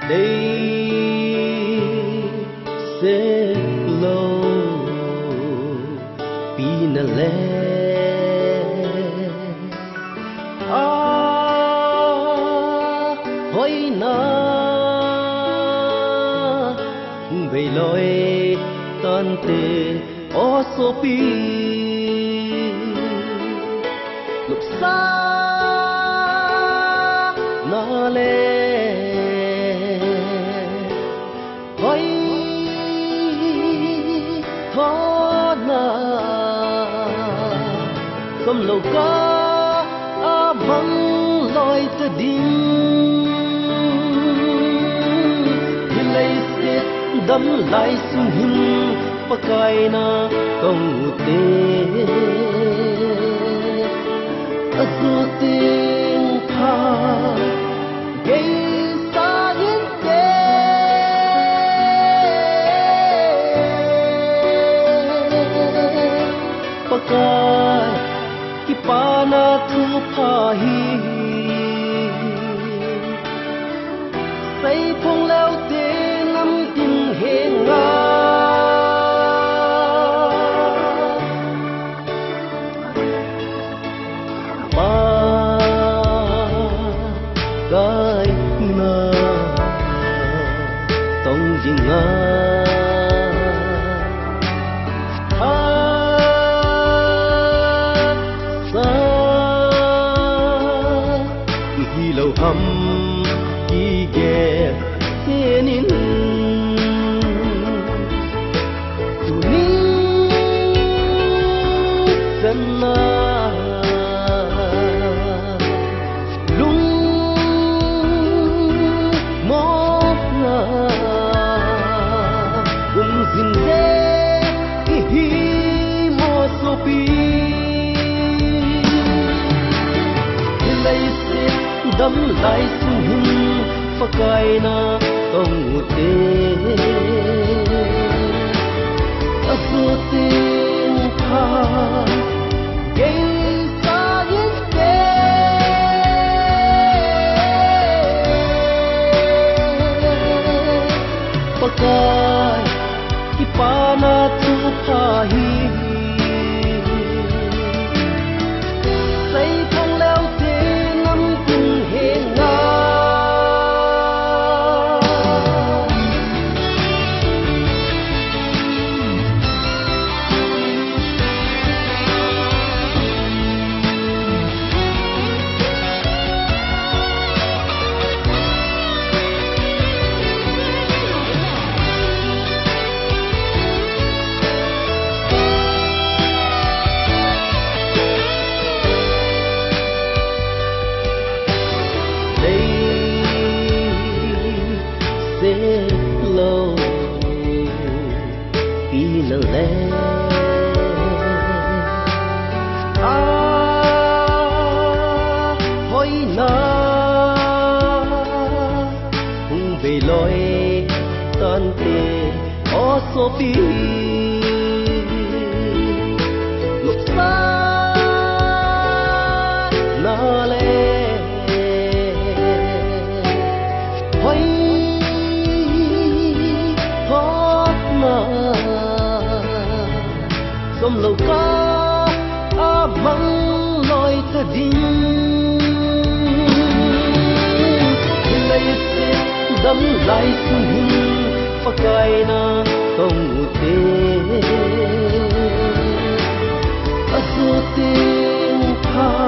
đây sẽ lâu pina lệ hoi na về lối tan tê ô số pi lúc xa na lệ hoi thoát na không lâu có vắng lối ta đi đắm lại sung him pakai na tong te azu ting pha gay sa yin te pakai ki pa na thu pha hi say phong leo te hẹn ngà ba cái na tông gì ngà sa hi lâu hầm ki ghé tên in lung mốt na zin de hi mo so pi lay se đắm lại sung him pakai na tong te asu ting pha pakai ki pa na thu pha hi say phong leo te ngắm cùng hẹn ngà lâu pina lệ hoi na cùng về lối tan tê ô số pi lúc xa na lệ hoi không lâu có vắng lối ta đi lay se đắm lại sung him pakai na tong te azu ting pha